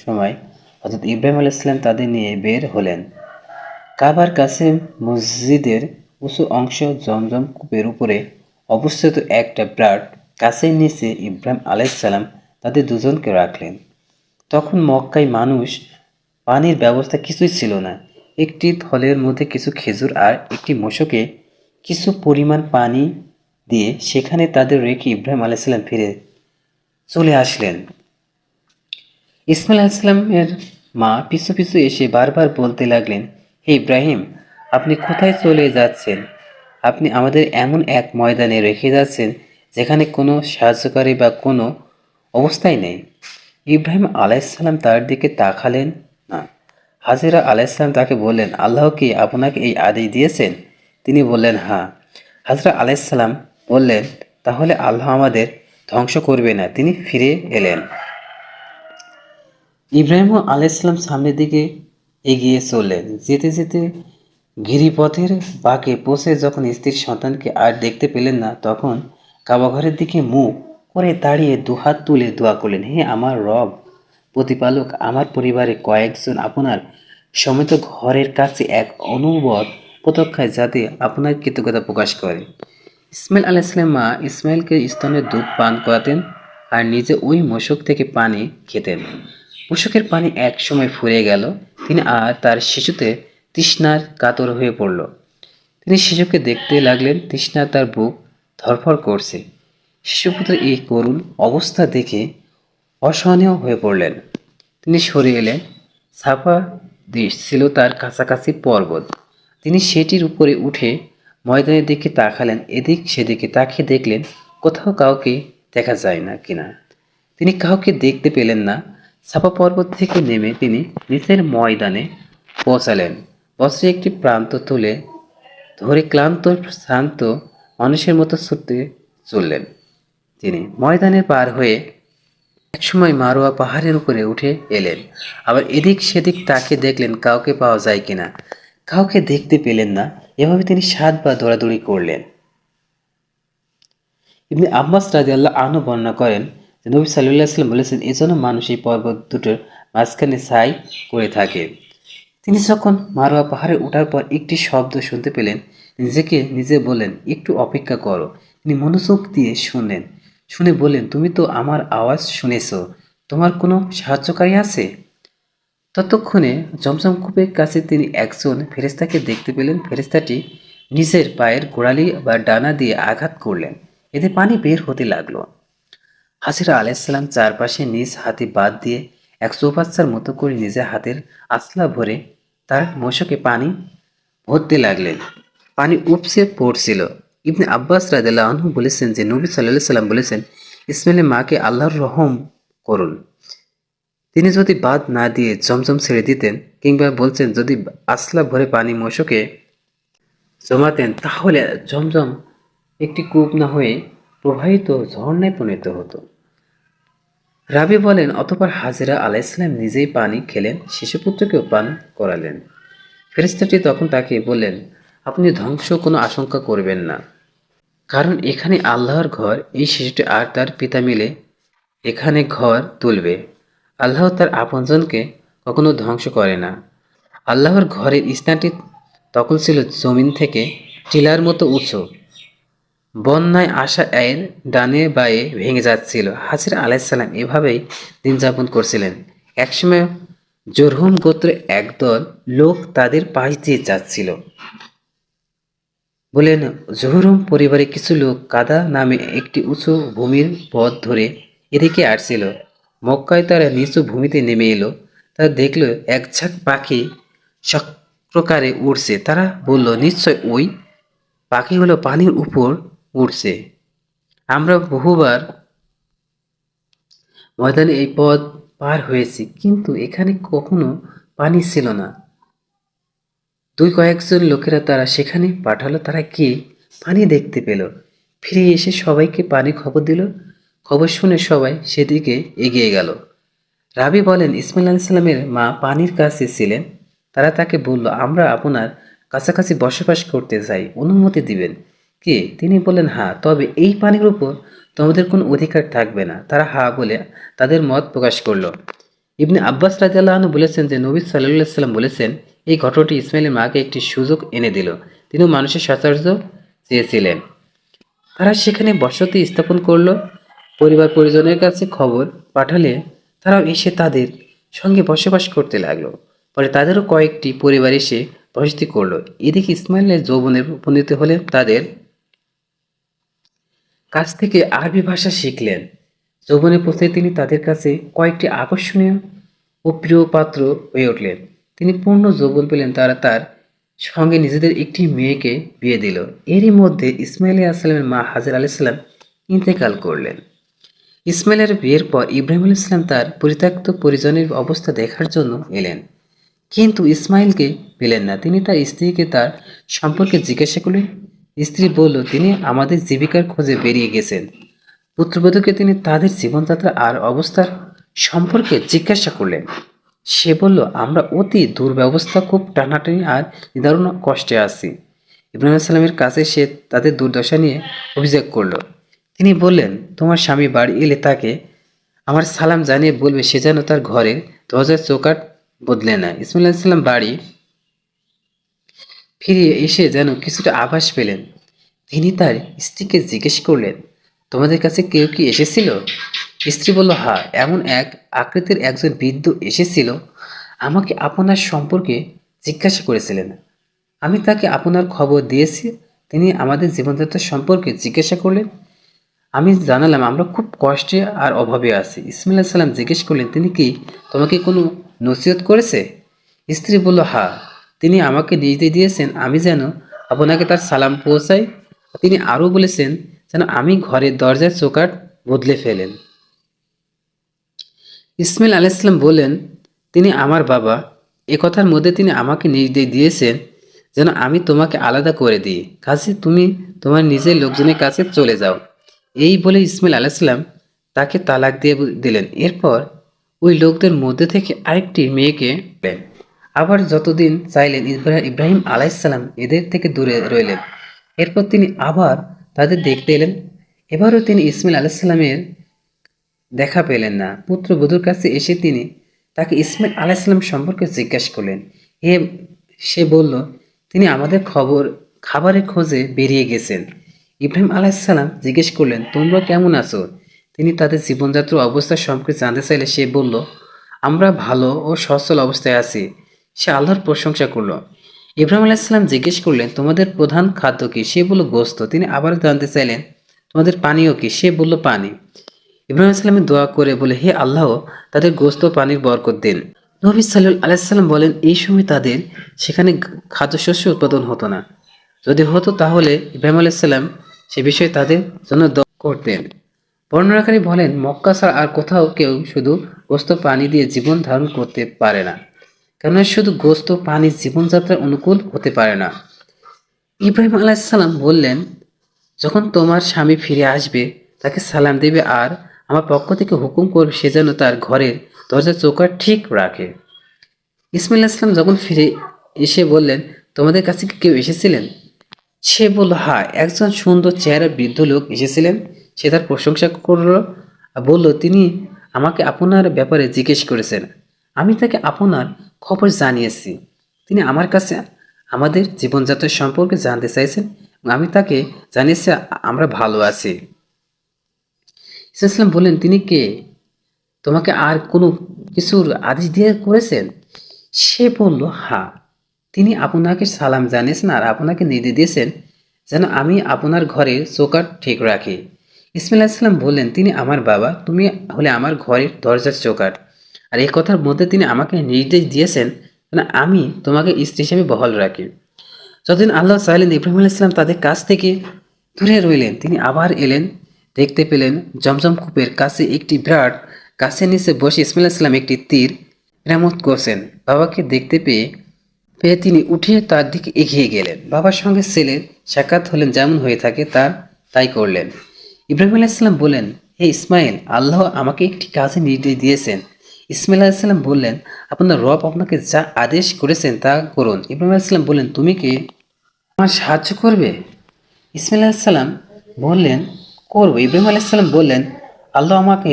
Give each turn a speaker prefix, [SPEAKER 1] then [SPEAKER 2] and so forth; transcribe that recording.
[SPEAKER 1] সময় হযরত ইব্রাহিম আলাইহিস সালাম তাদের নিয়ে বের হলেন। কাবার কাছে মসজিদের উঁচু অংশ জমজম কূপের উপরে অবস্থিত একটা বট গাছের নিচে ইব্রাহিম আলাইহিস সালাম তাদের দুজনকে রাখলেন। তখন মক্কায় মানুষ পানির ব্যবস্থা কিছুই ছিল না। একটি থলের মধ্যে কিছু খেজুর আর একটি মোষকে কিছু পরিমাণ পানি দিয়ে সেখানে তাদের রেখে ইব্রাহিম আলাইহিস সালাম ফিরে চলে আসলেন। ইসমাইল আলাইহিসসালামের মা পিছু পিছু এসে বারবার বলতে লাগলেন, হে ইব্রাহিম, আপনি কোথায় চলে যাচ্ছেন? আপনি আমাদের এমন এক ময়দানে রেখে যাচ্ছেন যেখানে কোনো সাহায্যকারী বা কোনো অবস্থাই নেই। ইব্রাহিম আলাইহিসসালাম তার দিকে তাকালেন না। হাজেরা আলাইহিসসালাম তাকে বললেন, আল্লাহ কি আপনাকে এই আদেশ দিয়েছেন? তিনি বললেন, হ্যাঁ। হাজরা আলাইহিসসালাম বললেন, তাহলে আল্লাহ আমাদের ধ্বংস করবে না। তিনি ফিরে এলেন। ইব্রাহিম আলাইহিসসালাম সামনের দিকে এগিয়ে চললেন। যেতে যেতে গিরিপথের বাঁকে পৌঁছে যখন স্ত্রীর সন্তানকে আর দেখতে পেলেন না, তখন কাবাঘরের দিকে মুখ করে দাঁড়িয়ে দুহাত তুলে দোয়া করলেন, হে আমার রব প্রতিপালক, আমার পরিবারে কয়েকজন আপনার সমেত ঘরের কাছে এক অনুবদ প্রতীক্ষায় যাতে আপনার কৃতজ্ঞতা প্রকাশ করে। ইসমাইল আলাইহিসসালাম মা ইসমাইলকে স্তনের দুধ পান করাতেন আর নিজে ওই মশক থেকে পানি খেতেন। মশকের পানি এক সময় ফুরিয়ে গেল। তিনি আর তার শিশুতে তৃষ্ণার কাতর হয়ে পড়ল। তিনি শিশুকে দেখতে লাগলেন। তৃষ্ণা তার বুক ধড়ফড় করছে। শিশুপুত্রের এই করুণ অবস্থা দেখে অসহনীয় হয়ে পড়লেন। তিনি সরে এলেন। সাফা দেশ ছিল তার কাছাকাছি পর্বত। তিনি সেটির উপরে উঠে ময়দানের দিকে তাকালেন। এদিক সেদিকে তাকিয়ে দেখলেন কোথাও কাউকে দেখা যায় না কিনা। তিনি কাউকে দেখতে পেলেন না। সাফা পর্বত থেকে নেমে তিনি নিচের ময়দানে পৌঁছালেন। বস্ত্রের একটি প্রান্ত তুলে ধরে ক্লান্ত শ্রান্ত মানুষের মতো ছুটতে চললেন। তিনি ময়দানের পার হয়ে একসময় মারোয়া পাহাড়ের উপরে উঠে এলেন। আবার এদিক সেদিক তাকিয়ে দেখলেন কাউকে পাওয়া যায় কিনা। কাউকে দেখতে পেলেন না। এভাবে তিনি 7 বার দৌড়াদৌড়ি করলেন। ইবনে আব্বাস রাদিয়াল্লাহু আনহু বর্ণনা করেন যে নবী সাল্লাল্লাহু আলাইহি ওয়াসাল্লাম বলেছেন, এজন্য মানুষ এই পর্বত দুটোর মাঝখানে ছাই করে থাকে। তিনি যখন মারোয়া পাহাড়ে ওঠার পর একটি শব্দ শুনতে পেলেন, নিজেকে নিজে বললেন, একটু অপেক্ষা করো। তিনি মনোযোগ দিয়ে শুনলেন। শুনে বললেন, তুমি তো আমার আওয়াজ শুনেছ, তোমার কোনো সাহায্যকারী আছে? ততক্ষণে জমজম কূপের কাছে তিনি একজন ফেরেশতাকে দেখতে পেলেন। ফেরেশতাটি নিজের পায়ের গোড়ালি বা ডানা দিয়ে আঘাত করলেন। এতে পানি বের হতে লাগলো। হাজরা আলাইহিসসালাম চারপাশে নিজ হাতে বাদ দিয়ে এক চৌবাচ্চার মতো করে নিজের হাতের আছলা ভরে তার মশকে পানি ভরতে লাগলেন। পানি উপচে পড়ছিল। ইবনে আব্বাস রাদিয়াল্লাহু আনহু বলেছেন যে নবী সাল্লাল্লাহু আলাইহি সাল্লাম বলেছেন, ইসমাইলের মাকে আল্লাহর রহম করুন। তিনি যদি বাদ না দিয়ে জমজম ছেড়ে দিতেন, কিংবা বলছেন যদি আছলা ভরে পানি মশকে জমাতেন, তাহলে জমজম একটি কূপ না হয়ে প্রবাহিত ঝর্ণায় পরিণত হতো। রাবি বলেন, অতঃপর হাজেরা আলাইহিসসালাম নিজেই পানি খেলেন, শিশুপুত্রকেও পান করালেন। ফেরেশতাটি তখন তাকে বললেন, আপনি ধ্বংস কোনো আশঙ্কা করবেন না, কারণ এখানে আল্লাহর ঘর। এই শিশুটি আর তার পিতা মিলে এখানে ঘর তুলবে। আল্লাহ তার আপনজনকে কখনো ধ্বংস করে না। আল্লাহর ঘরের স্থানটি তখন ছিল জমিন থেকে টিলার মতো উঁচু। বন্যায় আসা এর ডানে বায়ে ভেঙে যাচ্ছিল। হাজরা আলাইহিসসালাম এভাবেই দিন যাপন করছিলেন। একসময় জুরহুম গোত্রের একদল লোক তাদের পাশ দিয়ে যাচ্ছিল। বলেন, জুরহুম পরিবারের কিছু লোক কাদা নামে একটি উঁচু ভূমির পথ ধরে এদিকে আসছিল। মক্কায় তারা নিচু ভূমিতে নেমে এলো। তারা দেখল এক ঝাঁক পাখি চক্রকারে উড়ছে। তারা বলল, নিশ্চয় ওই পাখিগুলো পানির উপর উড়ছে। আমরা বহুবার ময়দানে এই পথ পার হয়েছি, কিন্তু এখানে কখনো পানি ছিল না। কয়েকজন লোকেরা তারা সেখানে পাঠালো। তারা কি পানি দেখতে পেল। ফিরে এসে সবাইকে পানি খবর দিল। খবর শুনে সবাই সেদিকে এগিয়ে গেল। রাবি বলেন, ইসমাইল আলাইহিস সালামের মা পানির কাছে ছিলেন। তারা তাকে বলল, আমরা আপনার কাছাকাছি বসবাস করতে চাই, অনুমতি দিবেন কি? তিনি বললেন, হ্যাঁ, তবে এই পানির উপর তোমাদের কোনো অধিকার থাকবে না। তারা হ্যাঁ বলে তাদের মত প্রকাশ করল। ইবনে আব্বাস রাদিয়াল্লাহু আনহু বলেছেন যে নবী সাল্লাল্লাহু আলাইহি সাল্লাম বলেছেন, এই ঘটনাটি ইসমাইলের মাকে একটি সুযোগ এনে দিল। তিনিও মানুষের সাহায্য চেয়েছিলেন। তারা সেখানে বসতি স্থাপন করল। পরিবার পরিজনের কাছে খবর পাঠালে তারাও এসে তাদের সঙ্গে বসবাস করতে লাগলো। পরে তাদেরও কয়েকটি পরিবার এসে বসতি করলো। এদিকে ইসমাইলের যৌবনে উপনীত হলেন, তাদের কাছ থেকে আরবি ভাষা শিখলেন। যৌবনে পৌঁছে তিনি তাদের কাছে কয়েকটি আকর্ষণীয় ও প্রিয় পাত্র হয়ে উঠলেন। তিনি পূর্ণ যৌবন পেলেন। তারা তার সঙ্গে নিজেদের একটি মেয়েকে বিয়ে দিল। এরই মধ্যে ইসমাইল আলাইহিসসালামের মা হাজেরা আলাইহিসসালাম ইন্তেকাল করলেন। ইসমাইলের বিয়ের পর ইব্রাহিম আলাইহিসসালাম তার পরিত্যক্ত পরিজনের অবস্থা দেখার জন্য এলেন, কিন্তু ইসমাইলকে পেলেন না। তিনি তার স্ত্রীকে তার সম্পর্কে জিজ্ঞাসা করলেন। স্ত্রী বলল, তিনি আমাদের জীবিকার খোঁজে বেরিয়ে গেছেন। পুত্রবধূকে তিনি তাদের জীবনযাত্রা আর অবস্থার সম্পর্কে জিজ্ঞাসা করলেন। সে বলল, আমরা অতি দুর্ব্যবস্থা, খুব টানাটানি আর নিদারুণ কষ্টে আছি। ইব্রাহিম সালামের কাছে সে তাদের দুর্দশা নিয়ে অভিযোগ করল। তিনি বললেন, তোমার স্বামী বাড়ি এলে তাকে আমার সালাম জানিয়ে বলবে সে যেন তার ঘরের দরজার চৌকাঠ বদলে নেয়। ইসমাইল আলাইহিস সালাম বাড়ি ফিরে এসে যেন কিছুটা আভাস পেলেন। তিনি তার স্ত্রীকে জিজ্ঞেস করলেন, তোমাদের কাছে কেউ কি এসেছিল? স্ত্রী বলল, হ্যাঁ, এমন এক আকৃতির একজন বৃদ্ধ এসেছিল। আমাকে আপনার সম্পর্কে জিজ্ঞাসা করেছিলেন। আমি তাকে আপনার খবর দিয়েছি। তিনি আমাদের জীবনযাত্রা সম্পর্কে জিজ্ঞাসা করলেন। আমি জানালাম আমরা খুব কষ্টে আর অভাবে আছি। ইসমাইল আলাইহিস সালাম জিজ্ঞেস করলেন, তিনি কি তোমাকে কোনো নসিহত করেছে? স্ত্রী বলল, হ্যাঁ, তিনি আমাকে নির্দেশ দিয়েছেন আমি যেন আপনাকে তার সালাম পৌঁছাই। তিনি আরও বলেছেন যেন আমি ঘরের দরজার চৌকাঠ বদলে ফেলেন। ইসমাইল আলাইহিস সালাম বললেন, তিনি আমার বাবা। এ কথার মধ্যে তিনি আমাকে নির্দেশ দিয়েছেন যেন আমি তোমাকে আলাদা করে দিই, কাজে তুমি তোমার নিজের লোকজনের কাছে চলে যাও। এই বলে ইসমাইল আলাইহিস সালাম তাকে তালাক দিয়ে দিলেন। এরপর ওই লোকদের মধ্যে থেকে আরেকটি মেয়েকে পেলেন। আবার যতদিন চাইলেন ইব্রাহিম আলাইহিস সালাম এদের থেকে দূরে রইলেন। এরপর তিনি আবার তাদের দেখতে এলেন। এবারও তিনি ইসমাইল আলাইহিস সালামের দেখা পেলেন না। পুত্রবধূর কাছে এসে তিনি তাকে ইসমাইল আলাইহিস সালাম সম্পর্কে জিজ্ঞাসা করলেন। সে বলল, তিনি আমাদের খাবারের খোঁজে বেরিয়ে গেছেন। ইব্রাহিম আলাইহিস সালাম জিজ্ঞেস করলেন, তোমরা কেমন আছো? তিনি তাদের জীবনযাত্রা অবস্থা সম্পর্কে জানতে চাইলে সে বলল, আমরা ভালো ও সচ্ছল অবস্থায় আছি। সে আল্লাহর প্রশংসা করল। ইব্রাহিম আলাইহিস সালাম জিজ্ঞেস করলেন, তোমাদের প্রধান খাদ্য কি? সে বলল, গোশত। তিনি আবার জানতে চাইলেন, তোমাদের পানীয় কি? সে বলল, পানি। ইব্রাহিম আলাইহিস দোয়া করে বলে, হে আল্লাহ, তাদের গোশত পানির বরকত দিন। নবী সাল্লাল্লাহু আলাইহি সাল্লাম বলেন, এই সময় তাদের সেখানে খাদ্যশস্য উৎপাদন হতো না। যদি হতো তাহলে ইব্রাহিম আলাইহিস সালাম সে বিষয়ে তাদের জন্য দোয়া করতেন। বর্ণনাকারী বলেন, মক্কা ছাড়া আর কোথাও কেউ শুধু গোশত পানি দিয়ে জীবন ধারণ করতে পারে না, কেননা শুধু গোশত পানি জীবনযাত্রার অনুকূল হতে পারে না। ইব্রাহিম আলাইহিস সালাম বললেন, যখন তোমার স্বামী ফিরে আসবে তাকে সালাম দেবে আর আমার পক্ষ থেকে হুকুম করবে সে যেন তার ঘরের দরজার চৌকাঠ ঠিক রাখে। ইসমাইল আলাইহিস সালাম যখন ফিরে এসে বললেন, তোমাদের কাছে কি কেউ এসেছিলেন? সে বলল, হ্যাঁ, একজন সুন্দর চেহারা বৃদ্ধ লোক এসেছিলেন। সে তার প্রশংসা করল আর বলল, তিনি আমাকে আপনার ব্যাপারে জিজ্ঞেস করেছেন। আমি তাকে আপনার খবর জানিয়েছি। তিনি আমার কাছে আমাদের জীবনযাত্রা সম্পর্কে জানতে চাইছেন এবং আমি তাকে জানিয়েছি আমরা ভালো আছি। ইসলাম বললেন, তিনি কে? তোমাকে আর কোনো কিছুর আদেশ দিয়ে করেছেন? সে বলল, হ্যাঁ, তিনি আপনাকে সালাম জানিয়েছেন আর আপনাকে নির্দেশ দিয়েছেন যেন আমি আপনার ঘরের চৌকাঠ ঠিক রাখি। ইসমাইল আলাইহিস সালাম বললেন, তিনি আমার বাবা, তুমি হলে আমার ঘরের দরজার চৌকাঠ। আর এই কথার মধ্যে তিনি আমাকে নির্দেশ দিয়েছেন যেন আমি তোমাকে স্ত্রী হিসেবে বহাল রাখি। যতদিন আল্লাহ চাইলেন ইব্রাহিম আলাইহিস সালাম তাদের কাছ থেকে দূরে রইলেন। তিনি আবার এলেন, দেখতে পেলেন জমজম কূপের কাছে একটি বিরাট গাছের নিচে বসে ইসমাইল আলাইহিস সালাম একটি তীর মেরামত করছেন। বাবাকে দেখতে পেয়ে তিনি উঠে তার দিকে এগিয়ে গেলেন। বাবার সঙ্গে ছেলের সাক্ষাৎ হলেন, যেমন হয়ে থাকে তাই করলেন। ইব্রাহিম আলাইহিস সালাম বললেন, হে ইসমাইল, আল্লাহ আমাকে একটি কাজে নির্দেশ দিয়েছেন। ইসমাইল আলাইহিস সালাম বললেন, আপনার রব আপনাকে যা আদেশ করেছেন তা করুন। ইব্রাহিম আলাইহিস সালাম বললেন, তুমি কি আমার সাহায্য করবে? ইসমাইল আলাইহিস সালাম বললেন, করব। ইব্রাহিম আলাইহিস সালাম বললেন, আল্লাহ আমাকে